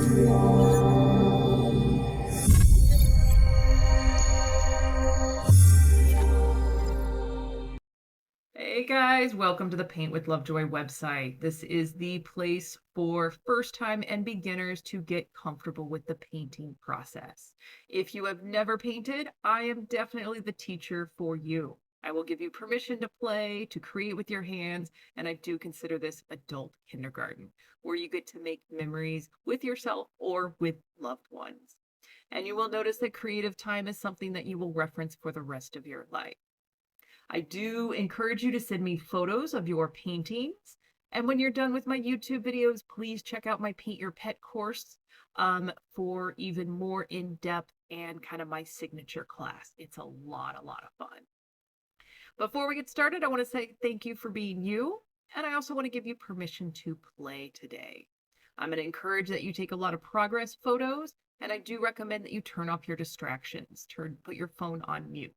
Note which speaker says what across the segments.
Speaker 1: Hey guys, welcome to the Paint with Lovejoy website. This is the place for first-time and beginners to get comfortable with the painting process. If you have never painted, I am definitely the teacher for you. I will give you permission to play, to create with your hands, and I do consider this adult kindergarten, where you get to make memories with yourself or with loved ones. And you will notice that creative time is something that you will reference for the rest of your life. I do encourage you to send me photos of your paintings. And when you're done with my YouTube videos, please check out my Paint Your Pet course for even more in-depth and kind of my signature class. It's a lot of fun. Before we get started, I want to say thank you for being you. And I also want to give you permission to play today. I'm going to encourage that you take a lot of progress photos, and I do recommend that you turn off your distractions. Put your phone on mute.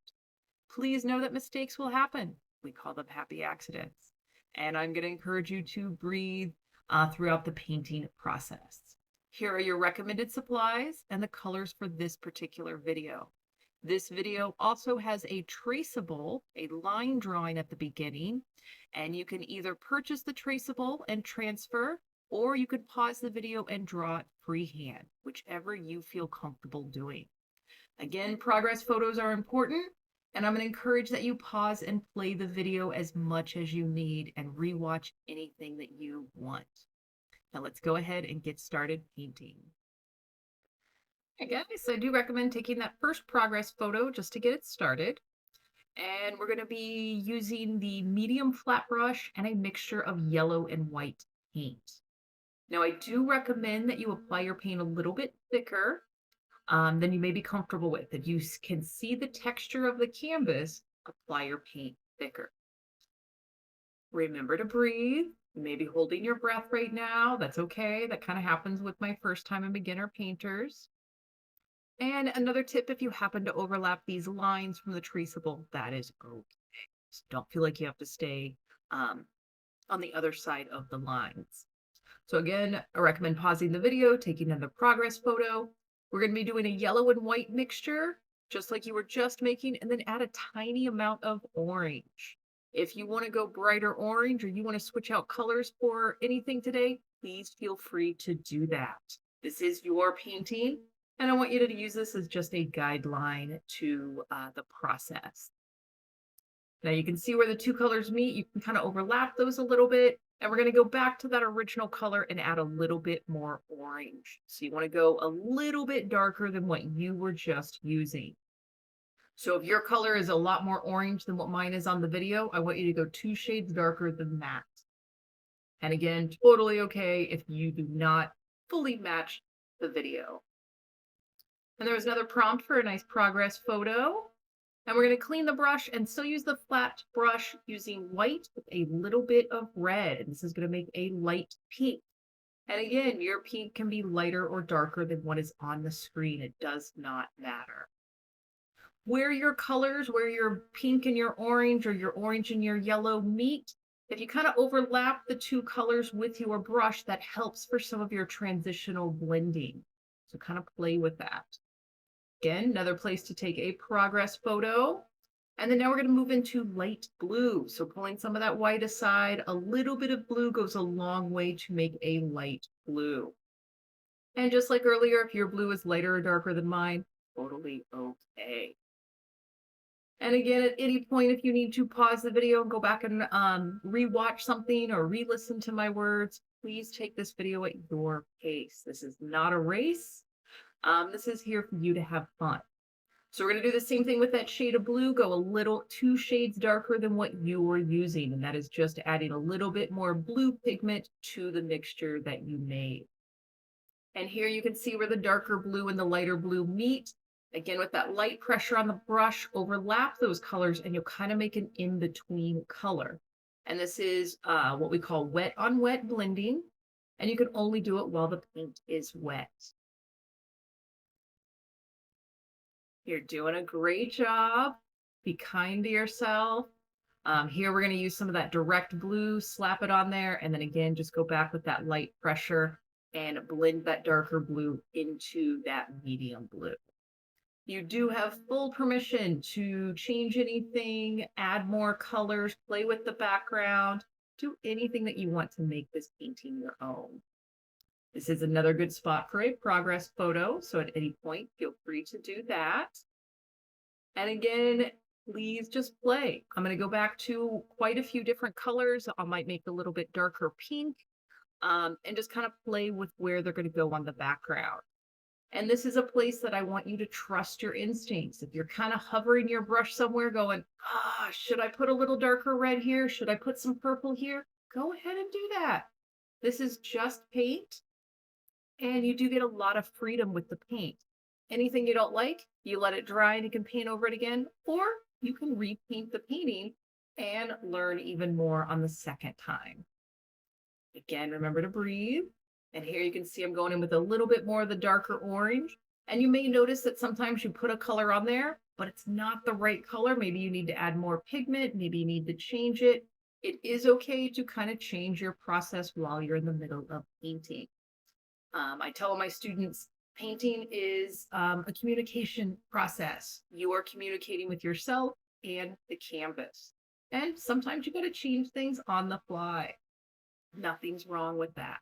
Speaker 1: Please know that mistakes will happen. We call them happy accidents. And I'm going to encourage you to breathe throughout the painting process. Here are your recommended supplies and the colors for this particular video. This video also has a traceable, a line drawing at the beginning, and you can either purchase the traceable and transfer, or you could pause the video and draw it freehand, whichever you feel comfortable doing. Again, progress photos are important. And I'm going to encourage that you pause and play the video as much as you need and rewatch anything that you want. Now let's go ahead and get started painting. Okay guys, I do recommend taking that first progress photo just to get it started. And we're going to be using the medium flat brush and a mixture of yellow and white paint. Now I do recommend that you apply your paint a little bit thicker than you may be comfortable with. If you can see the texture of the canvas, apply your paint thicker. Remember to breathe. You may be holding your breath right now. That's okay. That kind of happens with my first time and beginner painters. And another tip, if you happen to overlap these lines from the traceable, that is okay. So don't feel like you have to stay on the other side of the lines. So again, I recommend pausing the video, taking another progress photo. We're going to be doing a yellow and white mixture, just like you were just making, and then add a tiny amount of orange. If you want to go brighter orange or you want to switch out colors for anything today, please feel free to do that. This is your painting, and I want you to use this as just a guideline to the process. Now you can see where the two colors meet. You can kind of overlap those a little bit. And we're going to go back to that original color and add a little bit more orange. So you want to go a little bit darker than what you were just using. So if your color is a lot more orange than what mine is on the video, I want you to go 2 shades darker than that. And again, totally okay if you do not fully match the video. And there was another prompt for a nice progress photo. And we're going to clean the brush and still use the flat brush using white with a little bit of red. And this is going to make a light pink. And again, your pink can be lighter or darker than what is on the screen. It does not matter. Where your colors, where your pink and your orange or your orange and your yellow meet, if you kind of overlap the two colors with your brush, that helps for some of your transitional blending. So kind of play with that. Again, another place to take a progress photo. And then now we're going to move into light blue. So pulling some of that white aside, a little bit of blue goes a long way to make a light blue. And just like earlier, if your blue is lighter or darker than mine, totally okay. And again, at any point, if you need to pause the video and go back and rewatch something or re-listen to my words, please take this video at your pace. This is not a race. This is here for you to have fun. So we're going to do the same thing with that shade of blue, go a little 2 shades darker than what you were using. And that is just adding a little bit more blue pigment to the mixture that you made. And here you can see where the darker blue and the lighter blue meet. Again, with that light pressure on the brush, overlap those colors and you'll kind of make an in-between color. And this is what we call wet on wet blending. And you can only do it while the paint is wet. You're doing a great job. Be kind to yourself. Here we're going to use some of that direct blue, slap it on there, and then again, just go back with that light pressure and blend that darker blue into that medium blue. You do have full permission to change anything, add more colors, play with the background, do anything that you want to make this painting your own. This is another good spot for a progress photo, so at any point, feel free to do that. And again, please just play. I'm going to go back to quite a few different colors. I might make a little bit darker pink, and just kind of play with where they're going to go on the background. And this is a place that I want you to trust your instincts. If you're kind of hovering your brush somewhere going, should I put a little darker red here? Should I put some purple here? Go ahead and do that. This is just paint, and you do get a lot of freedom with the paint. Anything you don't like, you let it dry and you can paint over it again, or you can repaint the painting and learn even more on the second time. Again, remember to breathe. And here you can see I'm going in with a little bit more of the darker orange. And you may notice that sometimes you put a color on there, but it's not the right color. Maybe you need to add more pigment. Maybe you need to change it. It is okay to kind of change your process while you're in the middle of painting. I tell my students, painting is a communication process. You are communicating with yourself and the canvas. And sometimes you got to change things on the fly. Nothing's wrong with that.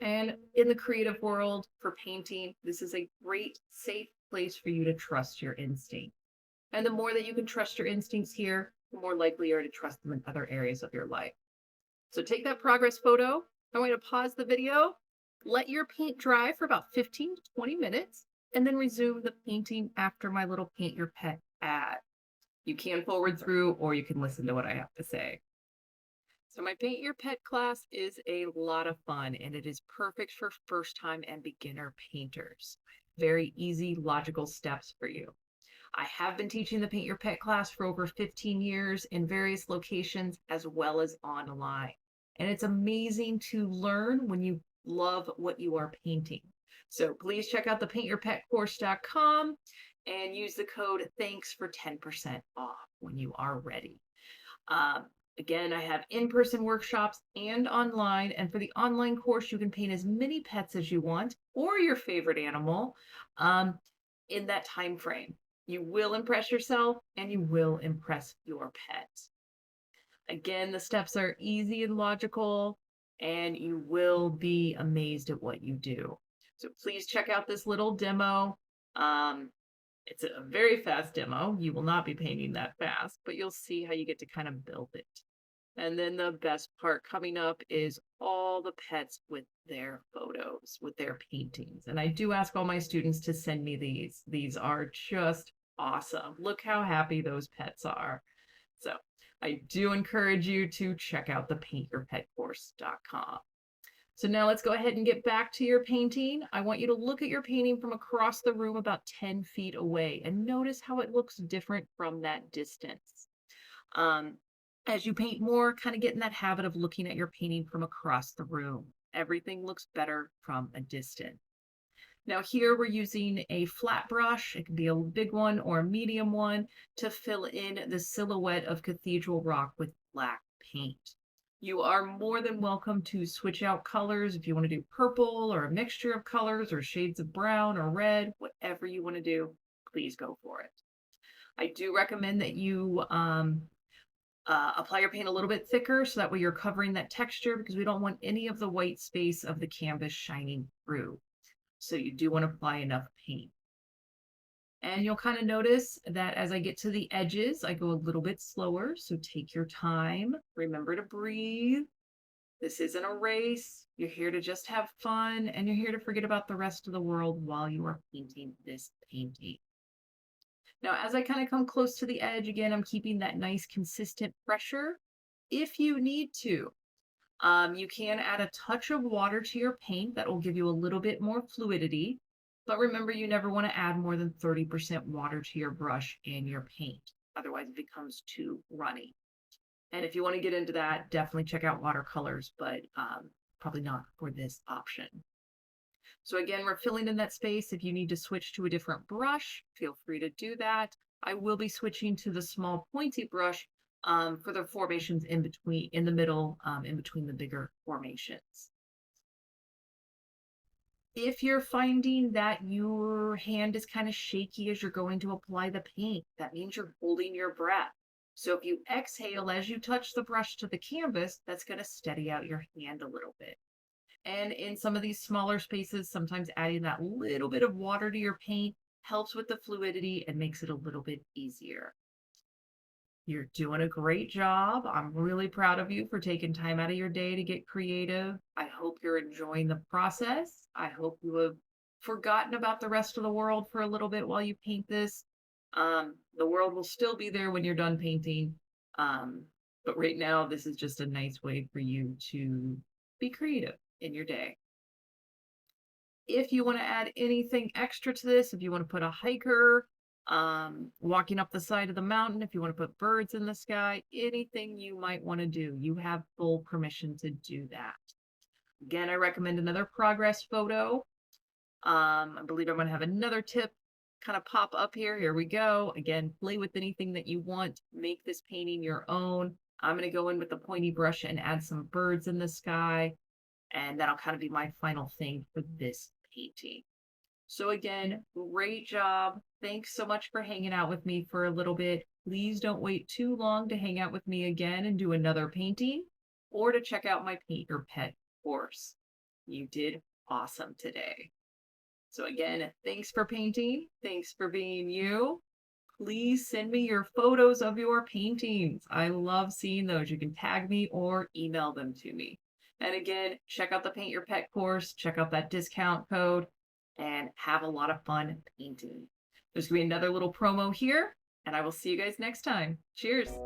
Speaker 1: And in the creative world for painting, this is a great, safe place for you to trust your instinct. And the more that you can trust your instincts here, the more likely you are to trust them in other areas of your life. So take that progress photo. I'm going to pause the video, let your paint dry for about 15 to 20 minutes, and then resume the painting after my little paint your pet ad. You can forward through, or you can listen to what I have to say. So my Paint Your Pet class is a lot of fun, and it is perfect for first-time and beginner painters. Very easy, logical steps for you. I have been teaching the Paint Your Pet class for over 15 years in various locations as well as online. And it's amazing to learn when you love what you are painting. So please check out the paintyourpetcourse.com and use the code THANKS for 10% off when you are ready. Again, I have in-person workshops and online. And for the online course, you can paint as many pets as you want or your favorite animal in that time frame. You will impress yourself and you will impress your pet. Again, the steps are easy and logical, and you will be amazed at what you do. So please check out this little demo. It's a very fast demo. You will not be painting that fast, but you'll see how you get to kind of build it. And then the best part coming up is all the pets with their photos, with their paintings. And I do ask all my students to send me these. These are just awesome. Look how happy those pets are. So I do encourage you to check out the paintyourpetcourse.com. So now let's go ahead and get back to your painting. I want you to look at your painting from across the room about 10 feet away and notice how it looks different from that distance. As you paint more, kind of get in that habit of looking at your painting from across the room. Everything looks better from a distance. Now here we're using a flat brush. It can be a big one or a medium one to fill in the silhouette of Cathedral Rock with black paint. You are more than welcome to switch out colors if you want to do purple or a mixture of colors or shades of brown or red, whatever you want to do, please go for it. I do recommend that you apply your paint a little bit thicker so that way you're covering that texture, because we don't want any of the white space of the canvas shining through. So you do want to apply enough paint. And you'll kind of notice that as I get to the edges, I go a little bit slower. So take your time. Remember to breathe. This isn't a race. You're here to just have fun, and you're here to forget about the rest of the world while you are painting this painting. Now, as I kind of come close to the edge, again, I'm keeping that nice consistent pressure. If you need to, you can add a touch of water to your paint. That will give you a little bit more fluidity. But remember, you never want to add more than 30% water to your brush and your paint. Otherwise, it becomes too runny. And if you want to get into that, definitely check out watercolors, but probably not for this option. So again, we're filling in that space. If you need to switch to a different brush, feel free to do that. I will be switching to the small pointy brush for the formations in between, in the middle, in between the bigger formations. If you're finding that your hand is kind of shaky as you're going to apply the paint, that means you're holding your breath. So if you exhale as you touch the brush to the canvas, that's going to steady out your hand a little bit. And in some of these smaller spaces, sometimes adding that little bit of water to your paint helps with the fluidity and makes it a little bit easier. You're doing a great job. I'm really proud of you for taking time out of your day to get creative. I hope you're enjoying the process. I hope you have forgotten about the rest of the world for a little bit while you paint this. The world will still be there when you're done painting. Um, but right now, this is just a nice way for you to be creative in your day. If you want to add anything extra to this, if you want to put a hiker walking up the side of the mountain, if you want to put birds in the sky, anything you might want to do, you have full permission to do that. Again, I recommend another progress photo. I believe I'm going to have another tip kind of pop up here. Here we go. Again, play with anything that you want. Make this painting your own. I'm going to go in with the pointy brush and add some birds in the sky. And that'll kind of be my final thing for this painting. So again, great job. Thanks so much for hanging out with me for a little bit. Please don't wait too long to hang out with me again and do another painting or to check out my Paint Your Pet course. You did awesome today. So again, thanks for painting. Thanks for being you. Please send me your photos of your paintings. I love seeing those. You can tag me or email them to me. And again, check out the Paint Your Pet course, check out that discount code, and have a lot of fun painting. There's going to be another little promo here, and I will see you guys next time. Cheers.